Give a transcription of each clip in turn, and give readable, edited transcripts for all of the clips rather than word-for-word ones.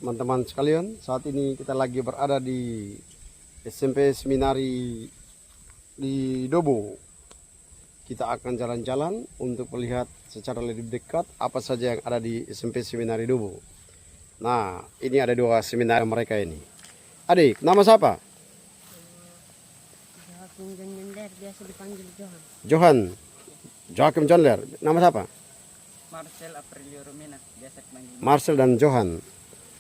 teman-teman sekalian, saat ini kita lagi berada di SMP Seminari di Dobo. Kita akan jalan-jalan untuk melihat secara lebih dekat apa saja yang ada di SMP Seminari Dobo. Nah, ini ada dua seminar mereka ini. Adik, nama siapa? Joakim Jonjender, biasa dipanggil Johan. Johan. Joakim Jonler. Nama siapa? Marcel Aprilio Romina, biasa dipanggil Marcel dan Johan.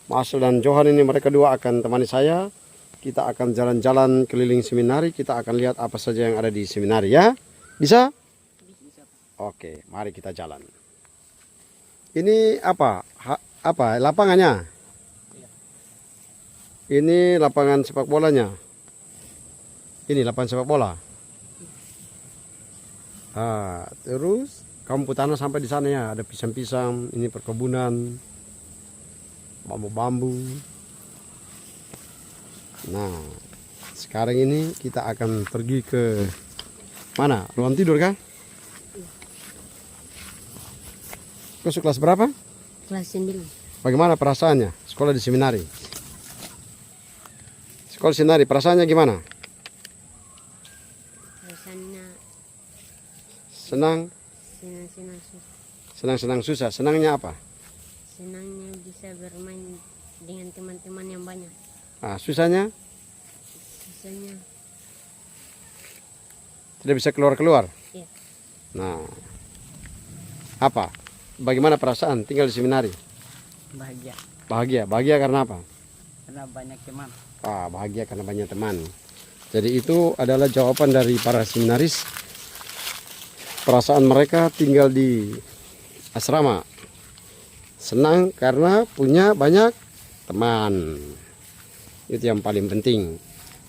Marcel dan Johan ini mereka dua akan temani saya. Kita akan jalan-jalan keliling seminari. Kita akan lihat apa saja yang ada di seminari ya. Bisa? bisa. Oke, mari kita jalan. Ini apa? Apa lapangannya? Iya. Ini lapangan sepak bolanya. Ini lapangan sepak bola. Terus kamu tanah sampai di sana ya. Ada pisang-pisang. Ini perkebunan, bambu-bambu. Nah, sekarang ini kita akan pergi ke mana? Ruang tidur kah? Masuk kelas berapa? Kelas 9. Bagaimana perasaannya sekolah di seminari? Sekolah seminari perasaannya gimana? Rasanya Senang, senang-senang susah. senang-senang susah. Senangnya apa? Senangnya bisa bermain dengan teman-teman yang banyak. Susahnya Susahnya tidak bisa keluar-keluar. iya. Nah, apa? Bagaimana perasaan tinggal di seminari? Bahagia Bahagia. Bahagia karena apa? karena banyak teman. Bahagia karena banyak teman. Jadi itu adalah jawaban dari para seminaris. Perasaan mereka tinggal di asrama. Senang karena punya banyak teman. Itu yang paling penting.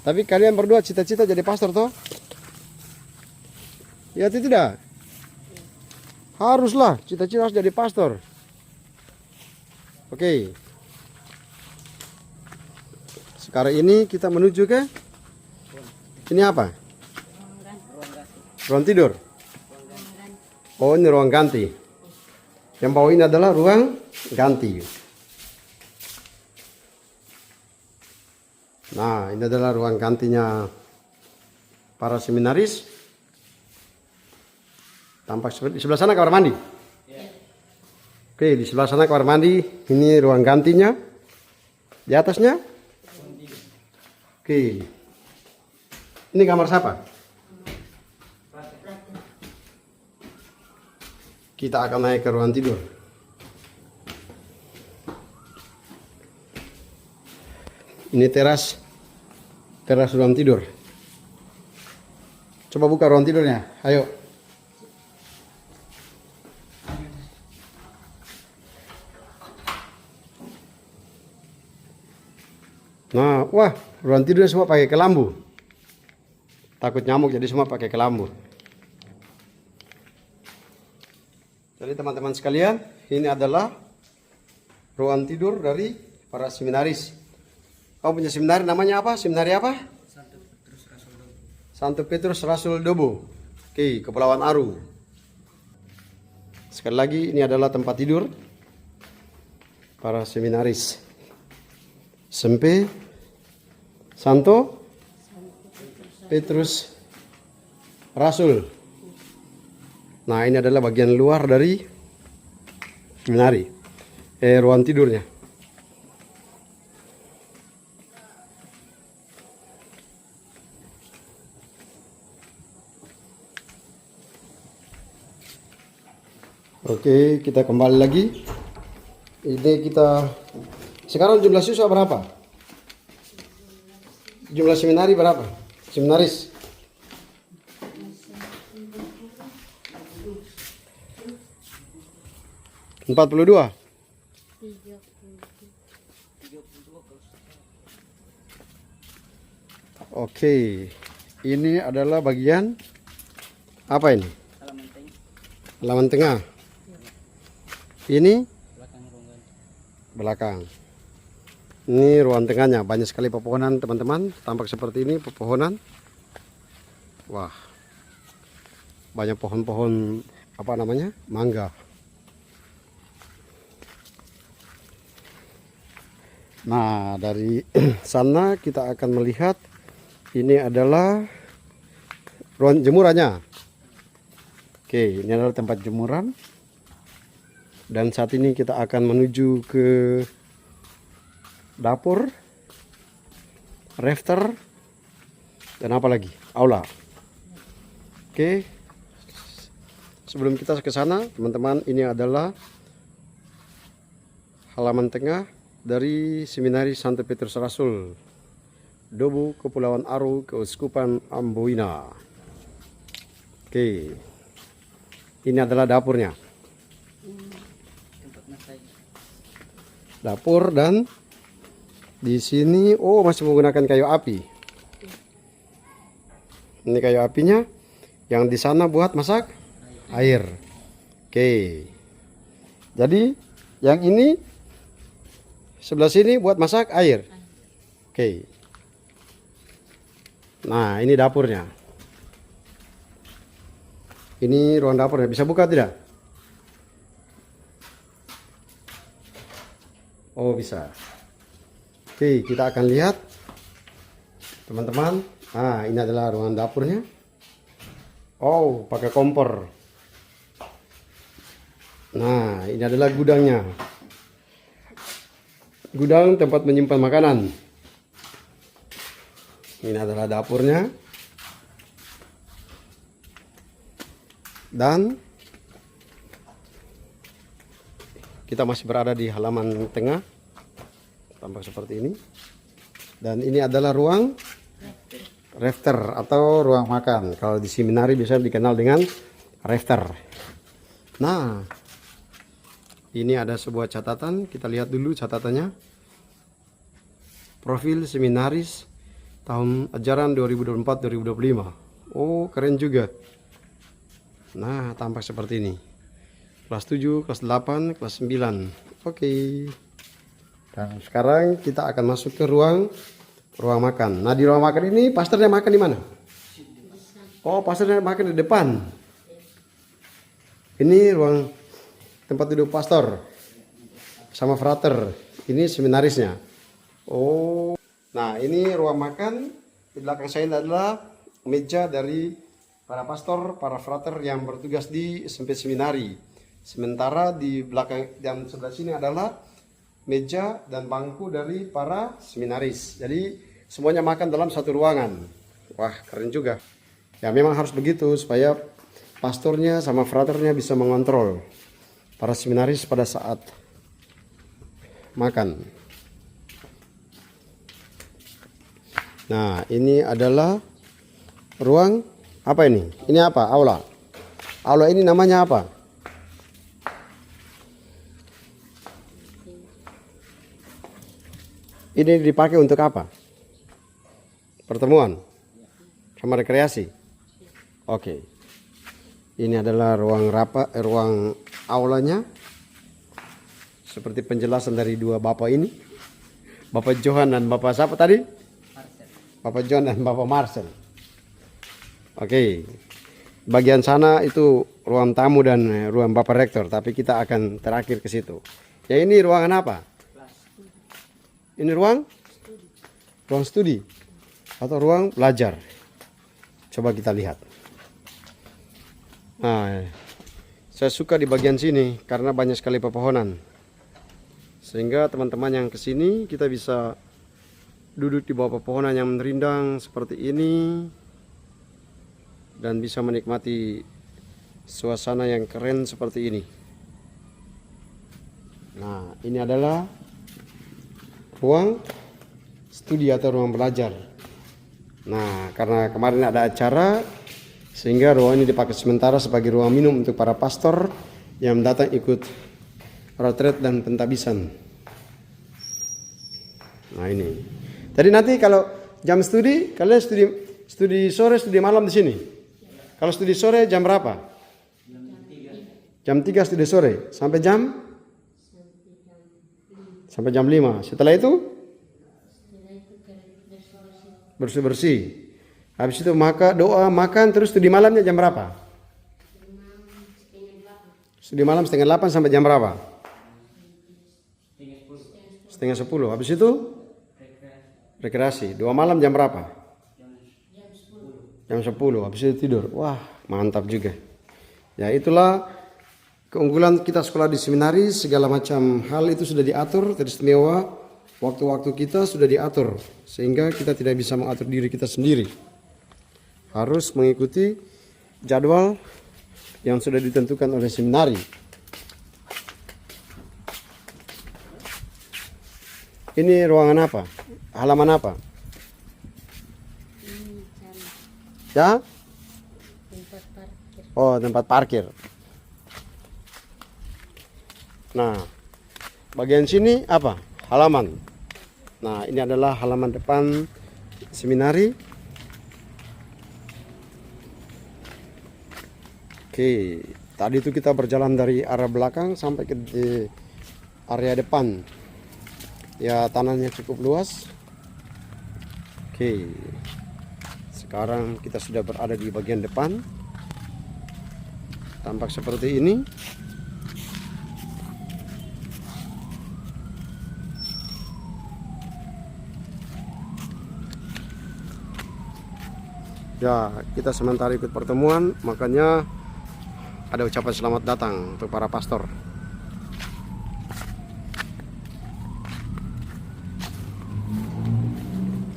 Tapi kalian berdua cita-cita jadi pastor toh? Ya tidak? Haruslah, cita-cita harus jadi pastor. Oke. Sekarang ini kita menuju ke ini apa? Ruang tidur. Oh, ini ruang ganti. Yang bawah ini adalah ruang ganti. Nah, ini adalah ruang gantinya para seminaris. Tampak seperti di sebelah sana kamar mandi. Oke, di sebelah sana kamar mandi. Ini ruang gantinya. Di atasnya? Oke. Ini kamar siapa? Kita akan naik ke ruang tidur. Ini teras ruang tidur. Coba buka ruang tidurnya. Ayo. Nah, wah, ruang tidurnya semua pakai kelambu. Takut nyamuk jadi semua pakai kelambu. Jadi teman-teman sekalian, ini adalah ruang tidur dari para seminaris. Kamu punya seminari namanya apa? Seminari apa? Santo Petrus Rasul Dobo. Oke, Kepulauan Aru. Sekali lagi, ini adalah tempat tidur para seminaris. SMP Santo Petrus Rasul. Nah, ini adalah bagian luar dari seminari. Ruang tidurnya. Oke, kita kembali lagi. Ini kita sekarang jumlah siswa berapa? Jumlah seminari berapa? Seminaris? 42. Oke, ini adalah bagian apa ini? Halaman tengah. Ini belakang. Ini ruang tengahnya, banyak sekali pepohonan teman-teman. Tampak seperti ini pepohonan. Wah, banyak pohon-pohon apa namanya? Mangga. Nah, dari sana kita akan melihat ini adalah ruang jemurannya. Oke, ini adalah tempat jemuran. Dan saat ini kita akan menuju ke dapur, rafter, dan apa lagi? Aula. Oke. Sebelum kita ke sana, teman-teman, ini adalah halaman tengah dari Seminari Santo Petrus Rasul, Dobo, Kepulauan Aro, Keuskupan Amboina. Oke. Ini adalah dapurnya. Dapur, dan di sini masih menggunakan kayu api. Ini kayu apinya, yang di sana buat masak air. Oke. Jadi yang ini sebelah sini buat masak air. Oke. Nah, ini dapurnya. Ini ruang dapurnya. Bisa buka tidak? Oh, bisa. Oke, kita akan lihat, teman-teman. Nah, ini adalah ruangan dapurnya. Oh, pakai kompor. Nah, ini adalah gudangnya. Gudang tempat menyimpan makanan. Ini adalah dapurnya. Dan kita masih berada di halaman tengah, tampak seperti ini. Dan ini adalah ruang rafter atau ruang makan. Kalau di seminari biasa dikenal dengan rafter. Nah, ini ada sebuah catatan. Kita lihat dulu catatannya. Profil seminaris tahun ajaran 2024-2025. Oh, keren juga. Nah, tampak seperti ini. Kelas 7, kelas 8, kelas 9. Oke. Dan sekarang kita akan masuk ke ruang makan. Nah, di ruang makan ini pastornya makan di mana? Oh, pastornya makan di depan. Ini ruang tempat duduk pastor sama frater. Ini seminarisnya. Oh. Nah, ini ruang makan. Di belakang saya adalah meja dari para pastor, para frater yang bertugas di SMP Seminari. Sementara di belakang dan sebelah sini adalah meja dan bangku dari para seminaris. Jadi semuanya makan dalam satu ruangan. Wah, keren juga. Ya, memang harus begitu supaya pastornya sama fraternya bisa mengontrol para seminaris pada saat makan. Nah, ini adalah ruang apa ini? Ini apa? Aula. Aula ini namanya apa? Ini dipakai untuk apa? Pertemuan sama rekreasi. Oke. Ini adalah ruang ruang aulanya. Seperti penjelasan dari dua bapak ini. Bapak Johan dan Bapak siapa tadi? Marcel. Bapak John dan Bapak Marcel. Oke. Bagian sana itu ruang tamu dan ruang Bapak Rektor, tapi kita akan terakhir ke situ. Ya, ini ruangan apa? Ini ruang studi atau ruang belajar. Coba kita lihat. Nah, saya suka di bagian sini karena banyak sekali pepohonan. Sehingga teman-teman yang kesini kita bisa duduk di bawah pepohonan yang merindang seperti ini dan bisa menikmati suasana yang keren seperti ini. Nah, ini adalah ruang studi atau ruang belajar. Nah, karena kemarin ada acara sehingga ruang ini dipakai sementara sebagai ruang minum untuk para pastor yang datang ikut retret dan pentabisan. Nah, ini. Jadi nanti kalau jam studi, kalian studi sore, studi malam di sini. Kalau studi sore jam berapa? Jam 3 studi sore sampai jam 5. Setelah itu bersih-bersih. Habis itu maka doa, makan, terus studi malamnya jam berapa? Studi malam setengah 8 sampai jam berapa? setengah 10. Habis itu rekreasi. 2 malam jam berapa? Jam 10. Habis itu tidur. Wah, mantap juga. Ya, itulah keunggulan kita sekolah di seminari. Segala macam hal itu sudah diatur, teristimewa. Waktu-waktu kita sudah diatur, sehingga kita tidak bisa mengatur diri kita sendiri. Harus mengikuti jadwal yang sudah ditentukan oleh seminari. Ini ruangan apa? Halaman apa? Ini sana Ya? tempat parkir. Oh, tempat parkir. Nah, bagian sini apa? Halaman. Nah, ini adalah halaman depan seminari. Oke, tadi itu kita berjalan dari arah belakang sampai ke area depan. Ya, tanahnya cukup luas. Oke, sekarang kita sudah berada di bagian depan. Tampak seperti ini. Ya, kita sementara ikut pertemuan, makanya ada ucapan selamat datang untuk para pastor.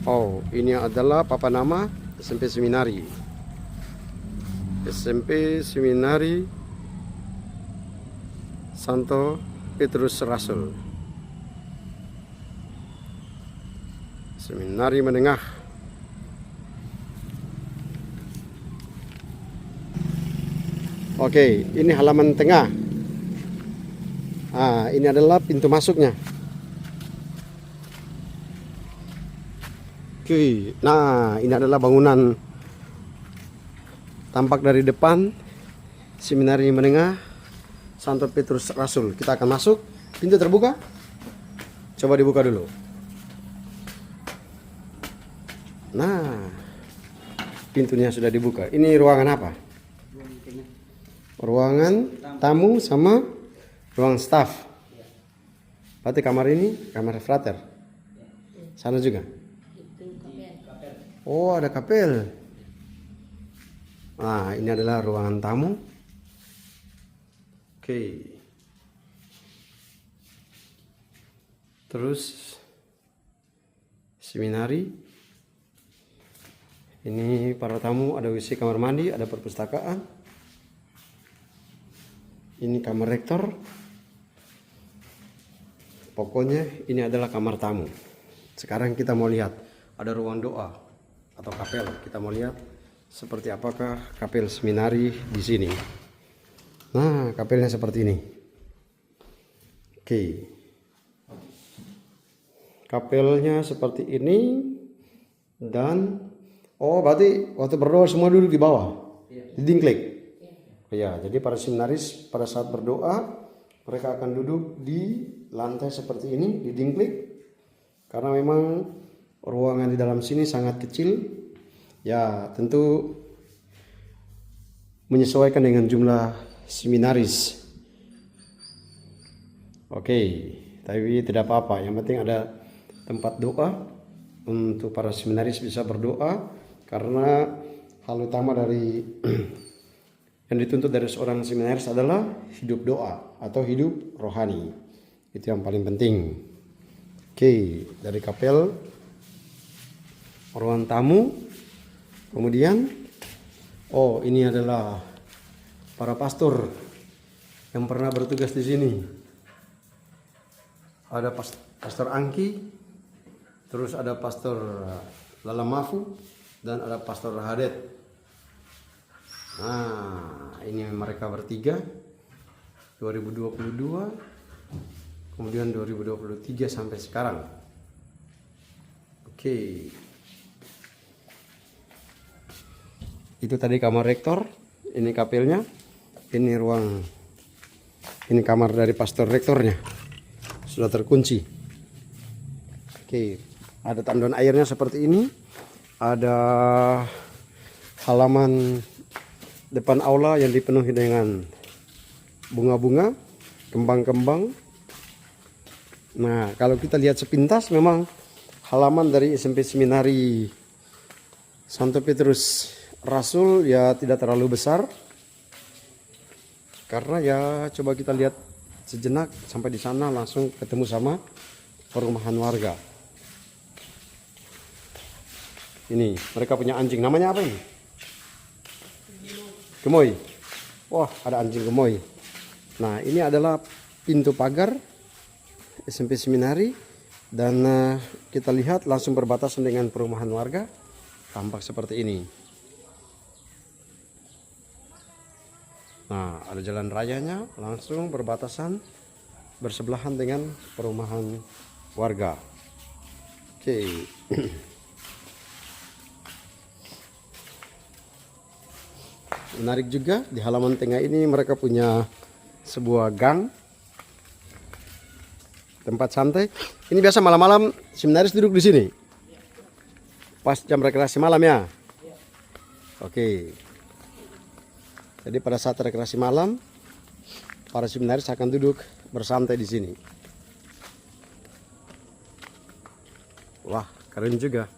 Oh, ini adalah papan nama SMP Seminari. SMP Seminari Santo Petrus Rasul. Seminari Menengah. Oke, ini halaman tengah. Ini adalah pintu masuknya. Oke, nah ini adalah bangunan tampak dari depan Seminari Menengah Santo Petrus Rasul. Kita akan masuk. Pintu terbuka. Coba dibuka dulu. Nah, pintunya sudah dibuka. Ini ruangan apa? Ruangan tamu sama ruang staff. Berarti kamar ini kamar frater. Sana juga. Oh, ada kapel. Nah, ini adalah ruangan tamu. Oke. Terus seminari. Ini para tamu, ada WC, kamar mandi, ada perpustakaan. Ini kamar rektor. Pokoknya ini adalah kamar tamu. Sekarang kita mau lihat ada ruang doa atau kapel. Kita mau lihat seperti apakah kapel seminari di sini. Nah, kapelnya seperti ini. Oke. Kapelnya seperti ini dan berarti waktu berdoa semua duduk di bawah. Di dingklik. Ya, jadi para seminaris pada saat berdoa mereka akan duduk di lantai seperti ini, di dingklik. Karena memang ruangan di dalam sini sangat kecil. Ya, tentu menyesuaikan dengan jumlah seminaris. Oke, tapi tidak apa-apa. Yang penting ada tempat doa untuk para seminaris bisa berdoa. Karena hal utama dari yang dituntut dari seorang seminaris adalah hidup doa atau hidup rohani. Itu yang paling penting. Oke, dari kapel, ruang tamu, kemudian ini adalah para pastor yang pernah bertugas di sini. Ada Pastor Angki, terus ada Pastor Lalamafu, dan ada Pastor Hadet. Nah, ini mereka bertiga 2022 kemudian 2023 sampai sekarang. Oke. Itu tadi kamar rektor, ini kapelnya, ini ini kamar dari pastor rektornya. Sudah terkunci. Oke, ada tandon airnya seperti ini. Ada halaman depan aula yang dipenuhi dengan bunga-bunga, kembang-kembang. Nah, kalau kita lihat sepintas memang halaman dari SMP Seminari Santo Petrus Rasul ya tidak terlalu besar. Karena ya coba kita lihat sejenak sampai di sana langsung ketemu sama perumahan warga. Ini mereka punya anjing, namanya apa ini? Gemoy. Wah, ada anjing gemoy. Nah, ini adalah pintu pagar SMP Seminari dan kita lihat langsung berbatasan dengan perumahan warga. Tampak seperti ini. Nah, ada jalan rayanya langsung berbatasan bersebelahan dengan perumahan warga. Oke. Menarik juga di halaman tengah ini mereka punya sebuah gang tempat santai. Ini biasa malam-malam seminaris duduk di sini. Pas jam rekreasi malam ya. Oke. Jadi pada saat rekreasi malam para seminaris akan duduk bersantai di sini. Wah, keren juga.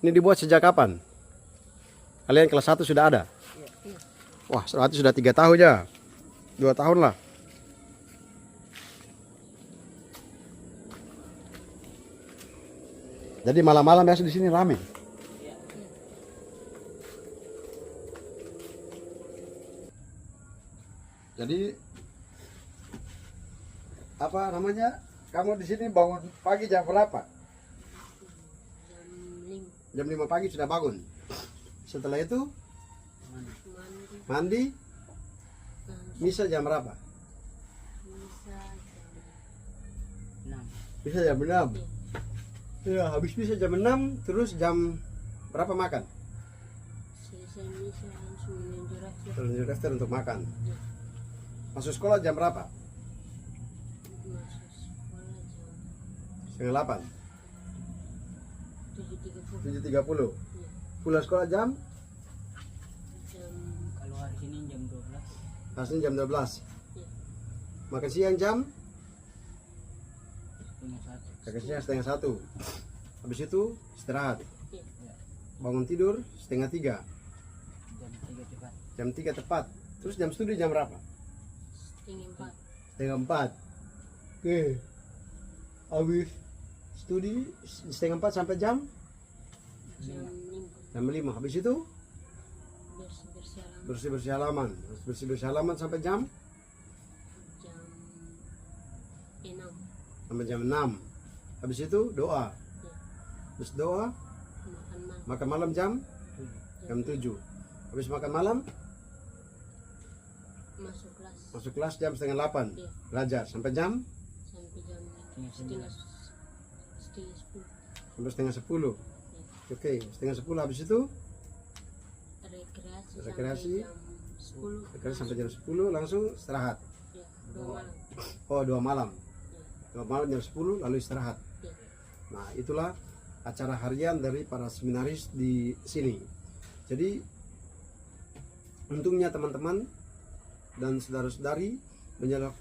Ini dibuat sejak kapan? Kalian kelas 1 sudah ada? Wah, berarti sudah 3 tahun ya. 2 tahun lah. Jadi malam-malam biasa di sini ramai. Jadi apa namanya? Kamu di sini bangun pagi jam berapa? Jam 5 Jam 5 pagi sudah bangun. Setelah itu mandi, misa jam berapa? bisa jam 6. Bisa jam 6. Ya, habis misa jam 6, terus jam berapa makan? selesai misa langsung menuju rakit. Menuju daftar untuk makan. Masuk sekolah jam berapa? Masuk sekolah Setengah 8, jam 7.30. 7.30. Pulang sekolah jam? Jam Kalau hari Senin jam 12. Hasilnya jam 12. ya, Makan siang jam? Setengah 1. Makan siang setengah 1. Habis itu istirahat. ya, Bangun tidur setengah 3. Jam 3 cepat. Jam 3 tepat. Terus jam studi jam berapa? setengah 4. Setengah 4. Oke. Habis studi setengah 4 sampai jam? Jam 5. Jam 5. Habis itu bersih-bersih halaman. bersih-bersih halaman. Bersih-bersih halaman sampai jam? Jam 6. Sampai jam 6. Habis itu doa. ya, Habis doa makan malam. makan malam jam? Jam 7. Habis makan malam Masuk kelas masuk kelas jam setengah 8. Iya. Belajar sampai jam? sampai jam Setengah setengah 10. Sampai setengah 10. Oke, setengah 10 habis itu Rekreasi, Rekreasi. sampai jam 10. sampai jam 10 langsung istirahat. Ya, 2 malam. Oh, 2 malam. Ya, 2 malam jam 10 lalu istirahat. ya. Nah, itulah acara harian dari para seminaris di sini. Jadi untungnya teman-teman dan saudara-saudari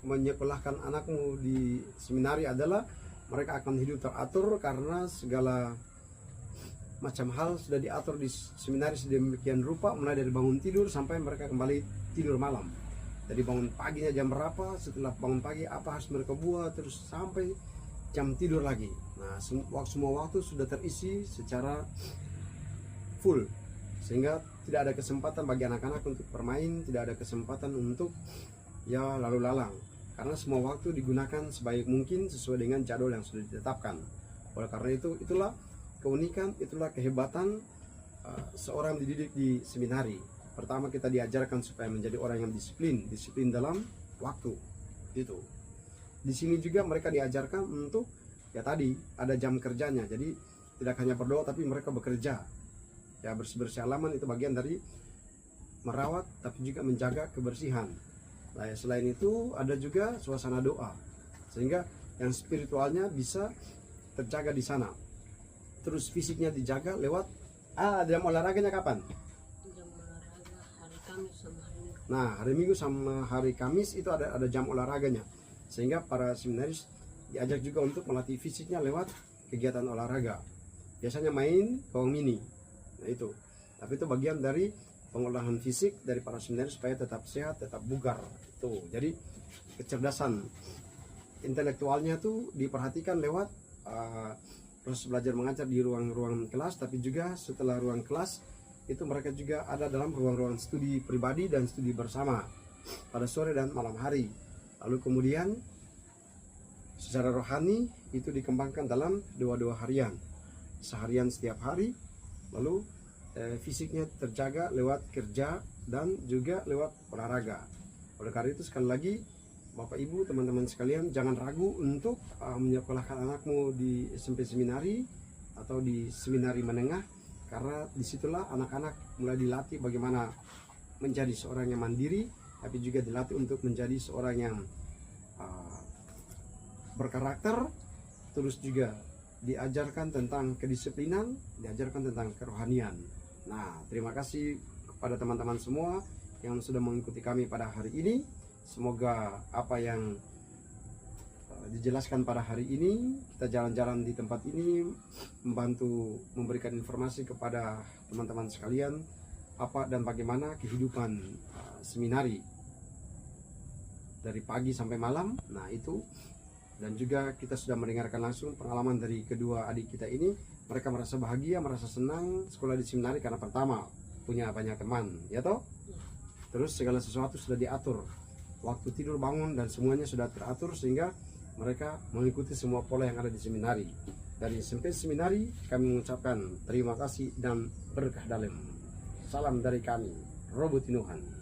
menyekolahkan anakmu di seminari adalah mereka akan hidup teratur karena segala macam hal sudah diatur di seminari sedemikian rupa, mulai dari bangun tidur sampai mereka kembali tidur malam. Jadi bangun paginya jam berapa, setelah bangun pagi apa harus mereka buat, terus sampai jam tidur lagi. Nah, semua waktu sudah terisi secara full, sehingga tidak ada kesempatan bagi anak-anak untuk bermain, tidak ada kesempatan untuk ya lalu lalang, karena semua waktu digunakan sebaik mungkin sesuai dengan jadwal yang sudah ditetapkan. Oleh karena itu, itulah keunikan, itulah kehebatan seorang dididik di seminari. Pertama, kita diajarkan supaya menjadi orang yang disiplin dalam waktu. Itu. Di sini juga mereka diajarkan untuk ya tadi ada jam kerjanya. Jadi tidak hanya berdoa tapi mereka bekerja. Ya, bersih-bersih halaman itu bagian dari merawat tapi juga menjaga kebersihan. Nah, ya, selain itu ada juga suasana doa. Sehingga yang spiritualnya bisa terjaga di sana. Terus fisiknya dijaga lewat jam olahraganya kapan? Jam olahraga hari Kamis sama hari Minggu. Nah, hari Minggu sama hari Kamis itu ada jam olahraganya. sehingga para seminaris diajak juga untuk melatih fisiknya lewat kegiatan olahraga. Biasanya main gawang mini. Nah itu. Tapi itu bagian dari pengolahan fisik dari para seminaris supaya tetap sehat, tetap bugar. Itu. Jadi kecerdasan intelektualnya tuh diperhatikan lewat proses belajar mengajar di ruang-ruang kelas, tapi juga setelah ruang kelas itu mereka juga ada dalam ruang-ruang studi pribadi dan studi bersama pada sore dan malam hari. Lalu kemudian secara rohani itu dikembangkan dalam doa-doa harian, seharian setiap hari. Lalu fisiknya terjaga lewat kerja dan juga lewat olahraga. Oleh karena itu sekali lagi Bapak Ibu, teman-teman sekalian, jangan ragu untuk menyekolahkan anakmu di SMP seminari atau di seminari menengah, karena disitulah anak-anak mulai dilatih bagaimana menjadi seorang yang mandiri, tapi juga dilatih untuk menjadi seorang yang berkarakter, terus juga diajarkan tentang kedisiplinan, diajarkan tentang kerohanian. Nah, terima kasih kepada teman-teman semua yang sudah mengikuti kami pada hari ini. Semoga apa yang dijelaskan pada hari ini, kita jalan-jalan di tempat ini membantu memberikan informasi kepada teman-teman sekalian apa dan bagaimana kehidupan seminari dari pagi sampai malam. Nah itu, dan juga kita sudah mendengarkan langsung pengalaman dari kedua adik kita ini. Mereka merasa bahagia, merasa senang sekolah di seminari karena pertama punya banyak teman, ya toh? Terus segala sesuatu sudah diatur, waktu tidur, bangun, dan semuanya sudah teratur sehingga mereka mengikuti semua pola yang ada di seminari. Dari SMP Seminari kami mengucapkan terima kasih dan berkah dalam. Salam dari kami, Robo Tinuhan.